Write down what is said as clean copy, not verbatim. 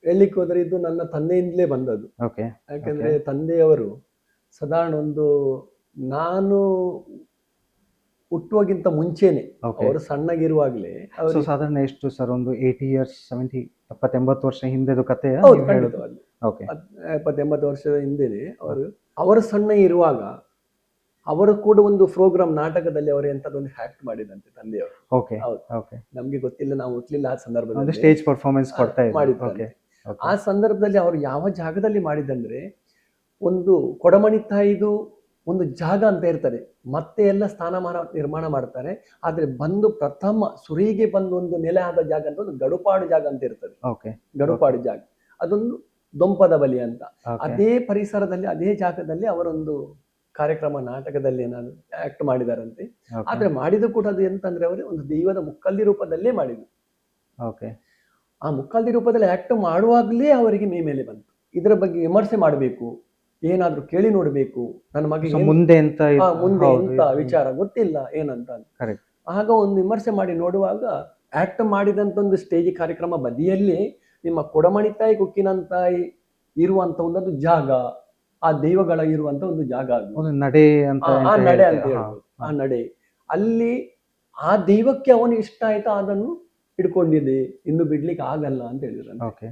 ಹೇಳಲಿಕ್ಕೆ ಹೋದ್ರೆ ಇದು ನನ್ನ ತಂದೆಯಿಂದಲೇ ಬಂದದ್ದು. ಓಕೆ. ಯಾಕಂದ್ರೆ ತಂದೆಯವರು ಸಾಧಾರಣ ಒಂದು ನಾನು ಹುಟ್ಟುವಾಗಿಂತ ಮುಂಚೆನೆ ಓಕೆ. ಅವರು ಸಣ್ಣಗಿರುವಾಗಲೇ ಸೊ ಅವರು ಸಾಧಾರಣ ಎಷ್ಟು ಸರ್, ಒಂದು 80 ಇಯರ್ಸ್ 70 70 ವರ್ಷ ಹಿಂದೆದು ಕಥೆಯ ಹೌದು ನೀವು ಹೇಳೋದು? ಖಂಡಿತವಾಗಿ ಓಕೆ. 70-80 ವರ್ಷದ ಹಿಂದೆನೆ ಅವರು ಸಣ್ಣ ಇರುವಾಗ ಅವರು ಕೂಡ ಒಂದು ಪ್ರೋಗ್ರಾಮ್ ನಾಟಕದಲ್ಲಿ ಅವರು ಎಂತದೊಂದು ಆಕ್ಟ್ ಮಾಡಿದಂತೆ ತಂದೆಯವರು. ಓಕೆ. ಹೌದು. ಓಕೆ. ನಮ್ಗೆ ಗೊತ್ತಿಲ್ಲ, ನಾವು ಹುಟ್ಲಿಲ್ಲ ಆ ಒಂದು ಸಂದರ್ಭದಲ್ಲಿ. ಸ್ಟೇಜ್ ಪರ್ಫಾರ್ಮೆನ್ಸ್ ಕೊಡ್ತಾ ಇದ್ರು. ಮಾಡಿದ್ರಂತೆ. ಓಕೆ. ಆ ಸಂದರ್ಭದಲ್ಲಿ ಅವರು ಯಾವ ಜಾಗದಲ್ಲಿ ಮಾಡಿದಂದ್ರೆ, ಒಂದು ಕೊಡಮಣಿ ತಾಯಿದು ಒಂದು ಜಾಗ ಅಂತ ಇರ್ತದೆ, ಮತ್ತೆ ಎಲ್ಲ ಸ್ಥಾನಮಾನ ನಿರ್ಮಾಣ ಮಾಡ್ತಾರೆ. ಆದ್ರೆ ಬಂದು ಪ್ರಥಮ ಸುರಿಗೆ ಬಂದು ಒಂದು ನೆಲೆ ಆದ ಜಾಗ ಅಂತ ಒಂದು ಗಡುಪಾಡು ಜಾಗ ಅಂತ ಇರ್ತದೆ. ಓಕೆ. ಗಡುಪಾಡು ಜಾಗ ಅದೊಂದು ದೊಂಪದ ಬಲಿ ಅಂತ. ಓಕೆ. ಅದೇ ಪರಿಸರದಲ್ಲಿ ಅದೇ ಜಾಗದಲ್ಲಿ ಅವರೊಂದು ಕಾರ್ಯಕ್ರಮ ನಾಟಕದಲ್ಲಿ ಏನಾದ್ರು ಆಕ್ಟ್ ಮಾಡಿದಾರಂತೆ. ಓಕೆ. ಆದ್ರೆ ಮಾಡಿದ್ದು ಕೂಡ ಅದು ಎಂತಂದ್ರೆ ಅವರು ಒಂದು ದೈವದ ಮುಕ್ಕಲ್ಲಿ ರೂಪದಲ್ಲೇ ಮಾಡಿದ್ರು. ಓಕೆ. ಆ ಮುಕ್ಕಲ್ದಿ ರೂಪದಲ್ಲಿ ಆಕ್ಟ್ ಮಾಡುವಾಗಲೇ ಅವರಿಗೆ ಮೇಲೆ ಬಂತು, ಇದರ ಬಗ್ಗೆ ವಿಮರ್ಶೆ ಮಾಡಬೇಕು, ಏನಾದ್ರೂ ಕೇಳಿ ನೋಡ್ಬೇಕು, ನನ್ನ ಮಗ ಸೊ ಮುಂದೆ ಎಂತ ಮುಂದೆ ಹೌದು, ಎಂತ ವಿಚಾರ ಗೊತ್ತಿಲ್ಲ ಏನಂತ ಅಂತ. ಕರೆಕ್ಟ್. ಆಗ ಒಂದು ವಿಮರ್ಶೆ ಮಾಡಿ ನೋಡುವಾಗ ಆಕ್ಟ್ ಮಾಡಿದಂತ ಒಂದು ಸ್ಟೇಜ್ ಕಾರ್ಯಕ್ರಮ ಬದಿಯಲ್ಲಿ ನಿಮ್ಮ ಕೊಡಮಣಿ ತಾಯಿ ಕುಕ್ಕಿನ ತಾಯಿ ಇರುವಂತ ಒಂದು ಜಾಗ, ಆ ದೈವಗಳ ಇರುವಂತ ಒಂದು ಜಾಗ ಅದು. ಒಂದು ನಡೆ ಅಂತ ಆ ಎಂತ ನಡೆ ಅಂತ ಹೇಳ್ತಾರೆ. ಹೇಳ್ಬೋದು. ಆ ನಡೆ ಅಲ್ಲಿ ಆ ದೈವಕ್ಕೆ ಅವನು ಇಷ್ಟ ಆಯ್ತಾ ಅದನ್ನು ಹಿಡ್ಕೊಂಡಿದೆ, ಇನ್ನು ಬಿಡ್ಲಿಕ್ಕೆ ಆಗಲ್ಲ ಅಂತ ಹೇಳಿದ್ರು. ಓಕೆ.